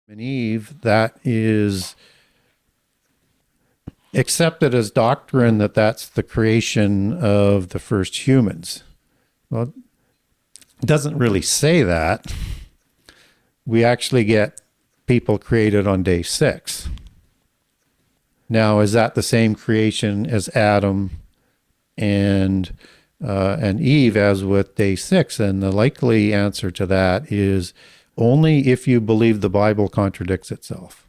and Eve, that is accepted as doctrine that that's the creation of the first humans. Well, it doesn't really say that. We actually get people created on day 6. Now, is that the same creation as Adam and Eve as with day 6? And the likely answer to that is only if you believe the Bible contradicts itself.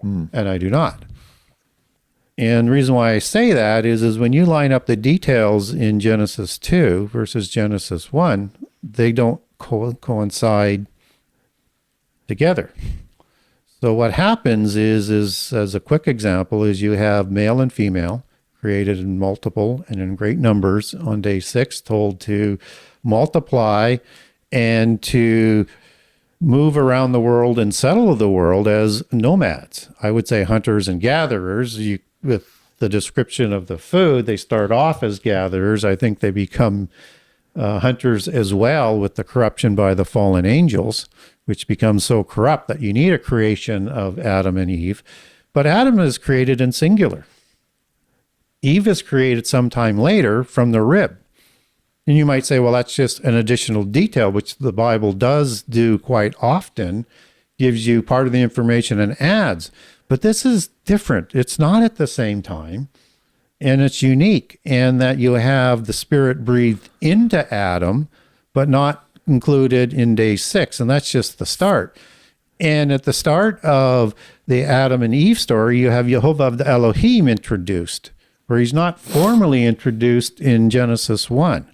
And I do not. And the reason why I say that is when you line up the details in Genesis 2 versus Genesis 1, they don't coincide together. So what happens is as a quick example, is you have male and female created in multiple and in great numbers on day 6, told to multiply and to move around the world and settle the world as nomads. I would say hunters and gatherers. With the description of the food, they start off as gatherers. I think they become hunters as well with the corruption by the fallen angels, which becomes so corrupt that you need a creation of Adam and Eve. But Adam is created in singular. Eve is created sometime later from the rib. And you might say, well, that's just an additional detail, which the Bible does do quite often, gives you part of the information and adds. But this is different. It's not at the same time, and it's unique in that you have the Spirit breathed into Adam, but not included in day 6, and that's just the start. And at the start of the Adam and Eve story, you have Yehovah the Elohim introduced, where he's not formally introduced in Genesis 1.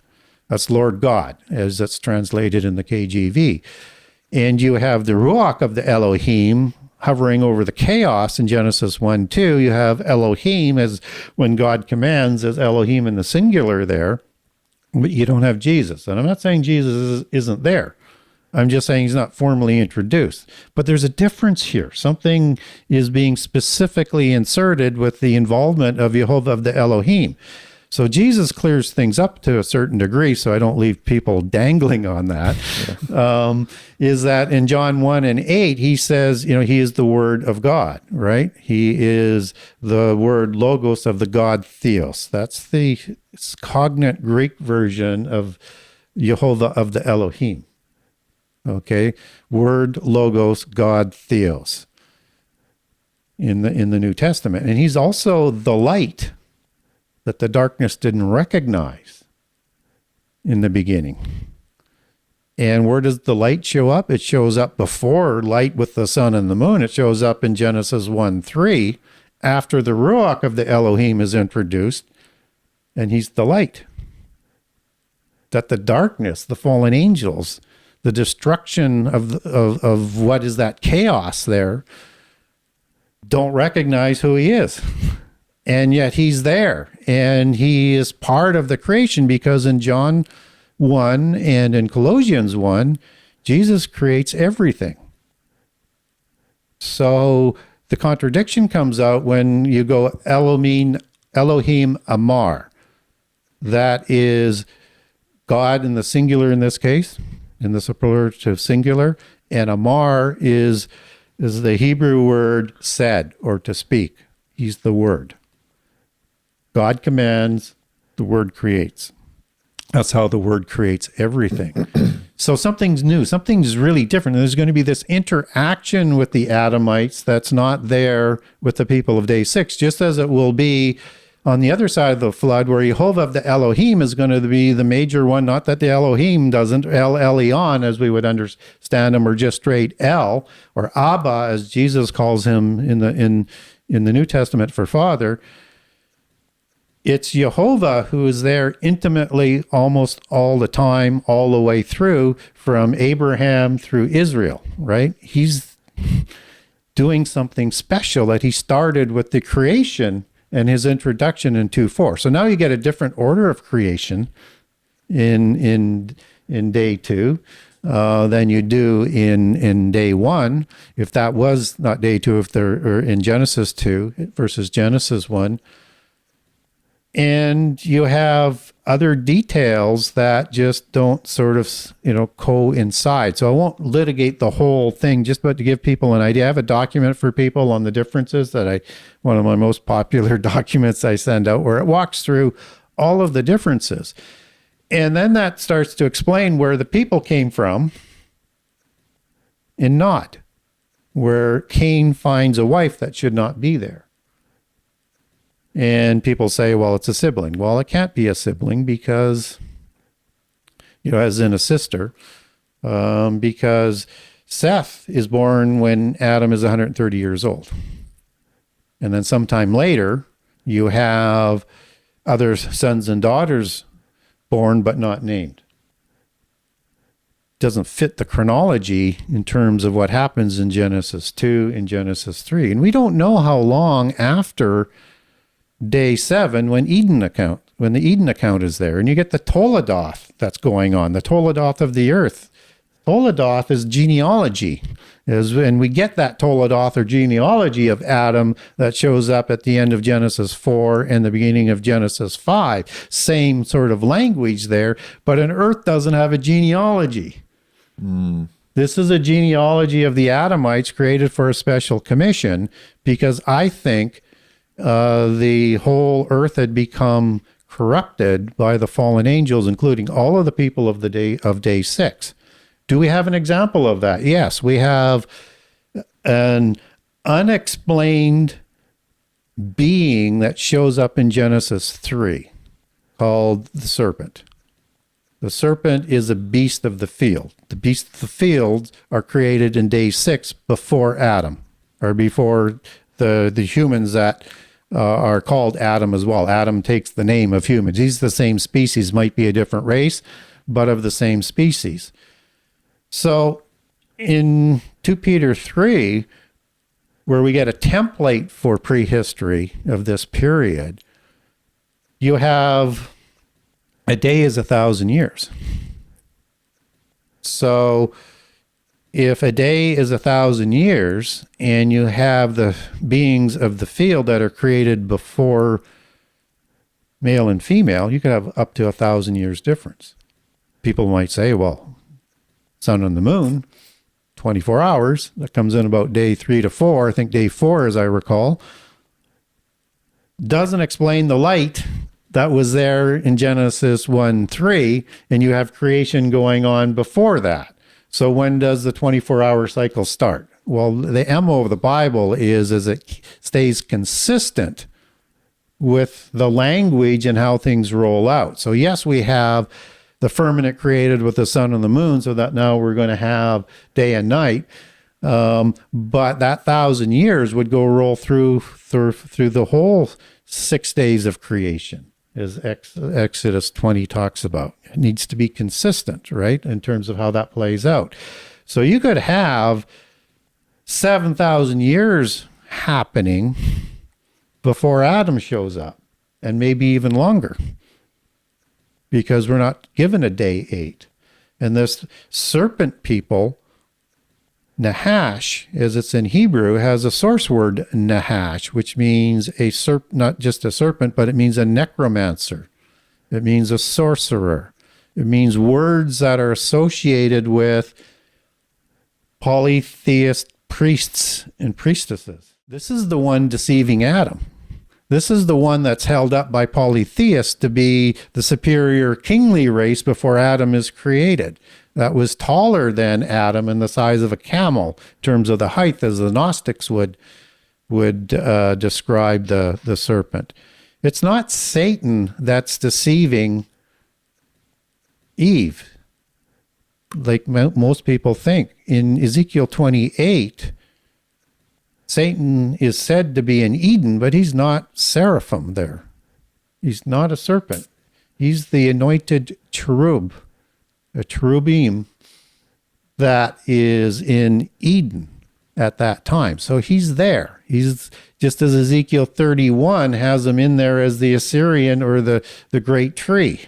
That's Lord God, as it's translated in the KJV. And you have the Ruach of the Elohim hovering over the chaos in Genesis 1:2. You have Elohim as when God commands as Elohim in the singular there, but you don't have Jesus. And I'm not saying Jesus isn't there. I'm just saying he's not formally introduced. But there's a difference here. Something is being specifically inserted with the involvement of Yehovah of the Elohim. So Jesus clears things up to a certain degree, so I don't leave people dangling on that. Is that in John 1:8, he says, he is the Word of God, right? He is the word logos of the God theos. That's the cognate Greek version of Yehovah of the Elohim. Okay, word logos, God theos in the New Testament. And he's also the light that the darkness didn't recognize in the beginning. And where does the light show up? It shows up before light with the sun and the moon. It shows up in Genesis 1:3 after the Ruach of the Elohim is introduced, and he's the light. That the darkness, the fallen angels, the destruction of what is that chaos there, don't recognize who he is. And yet he's there, and he is part of the creation, because in John 1 and in Colossians 1, Jesus creates everything. So the contradiction comes out when you go Elohim Amar. That is God in the singular in this case, in the superlative singular, and Amar is the Hebrew word said, or to speak. He's the word. God commands, the word creates. That's how the word creates everything. So something's new, something's really different. And there's going to be this interaction with the Adamites that's not there with the people of day 6, just as it will be on the other side of the flood, where Yehovah of the Elohim is going to be the major one. Not that the Elohim doesn't, El Elyon, as we would understand him, or just straight El, or Abba, as Jesus calls him in the New Testament for Father. It's Yehovah who is there intimately almost all the time, all the way through, from Abraham through Israel, right? He's doing something special that he started with the creation and his introduction in 2:4. So now you get a different order of creation in day 2 than you do in day 1. If that was not day 2, if they're in Genesis 2 versus Genesis 1. And you have other details that just don't sort of, coincide. So I won't litigate the whole thing, just but to give people an idea. I have a document for people on the differences one of my most popular documents I send out, where it walks through all of the differences. And then that starts to explain where the people came from in Nod, where Cain finds a wife that should not be there. And people say, well, it's a sibling. Well, it can't be a sibling because, as in a sister, because Seth is born when Adam is 130 years old. And then sometime later, you have other sons and daughters born but not named. Doesn't fit the chronology in terms of what happens in Genesis 2 and Genesis 3. And we don't know how long after day 7 when the Eden account is there, and you get the Toledoth that's going on, the Toledoth of the earth. Toledoth is genealogy, and we get that Toledoth or genealogy of Adam that shows up at the end of Genesis 4 and the beginning of Genesis 5. Same sort of language there, but an earth doesn't have a genealogy. This is a genealogy of the Adamites created for a special commission, because I think the whole earth had become corrupted by the fallen angels, including all of the people of day 6. Do we have an example of that? Yes, we have an unexplained being that shows up in Genesis 3 called the serpent. The serpent is a beast of the field. The beasts of the field are created in day 6 before Adam, or before the humans that are called Adam as well. Adam takes the name of humans. He's the same species, might be a different race, but of the same species. So in 2 Peter 3, where we get a template for prehistory of this period, you have a day is 1,000 years. So if a day is 1,000 years and you have the beings of the field that are created before male and female, you could have up to 1,000 years difference. People might say, well, sun and the moon, 24 hours, that comes in about day 3 to 4. I think day 4, as I recall, doesn't explain the light that was there in Genesis 1:3, and you have creation going on before that. So when does the 24-hour cycle start? Well, the MO of the Bible is it stays consistent with the language and how things roll out. So yes, we have the firmament created with the sun and the moon, so that now we're going to have day and night. But that 1,000 years would go roll through the whole 6 days of creation, as Exodus 20 talks about. It needs to be consistent, right, in terms of how that plays out. So you could have 7,000 years happening before Adam shows up, and maybe even longer, because we're not given a day 8. And this serpent people, Nahash, as it's in Hebrew, has a source word, Nahash, which means not just a serpent, but it means a necromancer. It means a sorcerer. It means words that are associated with polytheist priests and priestesses. This is the one deceiving Adam. This is the one that's held up by polytheists to be the superior kingly race before Adam is created. That was taller than Adam and the size of a camel in terms of the height, as the Gnostics would describe the serpent. It's not Satan that's deceiving Eve, like most people think. In Ezekiel 28, Satan is said to be in Eden, but he's not seraphim there. He's not a serpent. He's the anointed cherub, a cherubim that is in Eden at that time. So he's there. He's just as Ezekiel 31 has him in there as the Assyrian or the great tree.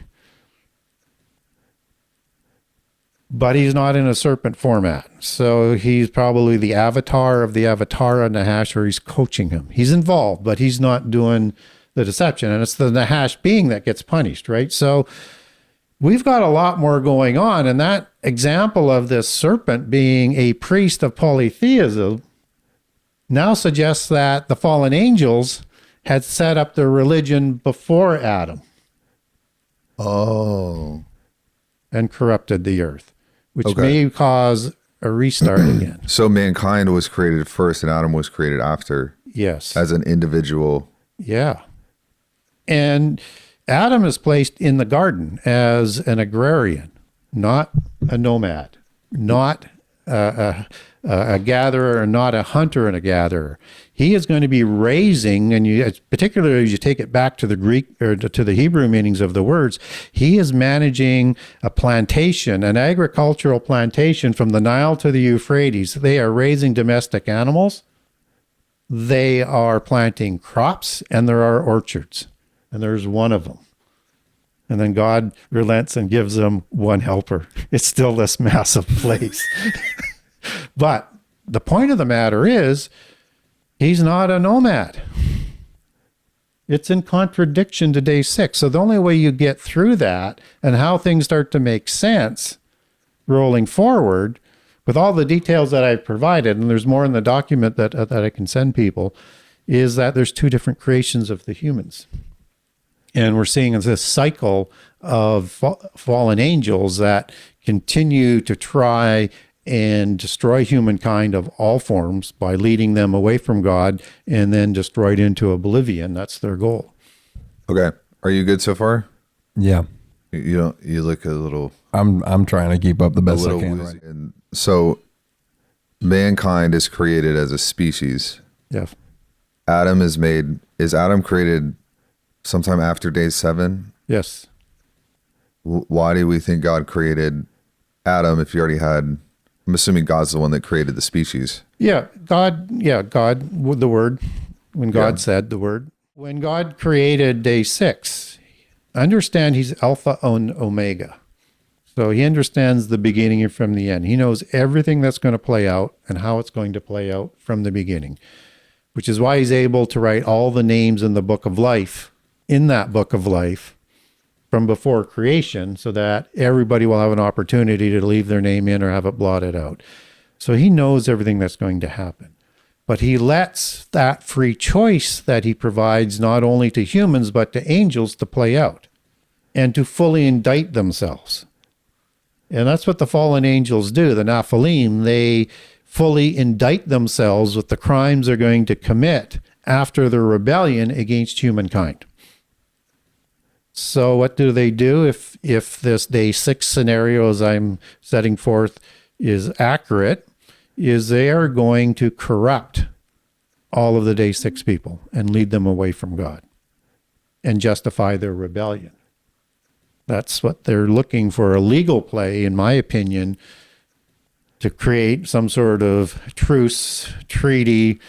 But he's not in a serpent format. So he's probably the avatar of the Avatara Nahash, or he's coaching him. He's involved, but he's not doing the deception, and it's the Nahash being that gets punished, right? So we've got a lot more going on, and that example of this serpent being a priest of polytheism now suggests that the fallen angels had set up their religion before Adam. Oh. And corrupted the earth, which may cause a restart again. So mankind was created first and Adam was created after. Yes. As an individual. Yeah. And Adam is placed in the garden as an agrarian, not a nomad, not a gatherer, and not a hunter and a gatherer. He is going to be raising, and particularly as you take it back to the Greek or to the Hebrew meanings of the words, he is managing a plantation, an agricultural plantation from the Nile to the Euphrates. They are raising domestic animals. They are planting crops, and there are orchards, and there's one of them. And then God relents and gives them one helper. It's still this massive place. But the point of the matter is, he's not a nomad. It's in contradiction to day 6. So the only way you get through that and how things start to make sense rolling forward with all the details that I've provided, and there's more in the document that I can send people, is that there's 2 different creations of the humans. And we're seeing this cycle of fallen angels that continue to try and destroy humankind of all forms by leading them away from God and then destroyed into oblivion. That's their goal. Okay. Are you good so far? Yeah. You look a little... I'm trying to keep up the best I can. Right? And so mankind is created as a species. Yeah. Adam is Adam created sometime after day 7? Yes. Why do we think God created Adam if you already had... I'm assuming God's the one that created the species. God, the word, when God said the word. When God created day 6, understand he's Alpha and Omega. So he understands the beginning from the end. He knows everything that's going to play out and how it's going to play out from the beginning, which is why he's able to write all the names in the book of life, in that book of life, from before creation, so that everybody will have an opportunity to leave their name in or have it blotted out. So he knows everything that's going to happen. But he lets that free choice that he provides not only to humans, but to angels to play out and to fully indict themselves. And that's what the fallen angels do. The Nephilim, they fully indict themselves with the crimes they're going to commit after their rebellion against humankind. So what do? If this day 6 scenario, as I'm setting forth, is accurate, is they are going to corrupt all of the day 6 people and lead them away from God and justify their rebellion. That's what they're looking for, a legal play, in my opinion, to create some sort of truce, treaty.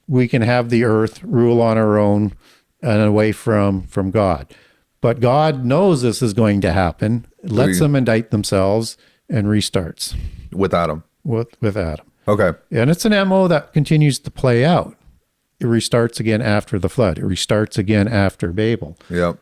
We can have the earth rule on our own and away from God. But God knows this is going to happen, lets them indict themselves, and restarts. With Adam. With Adam. Okay. And it's an MO that continues to play out. It restarts again after the flood. It restarts again after Babel. Yep.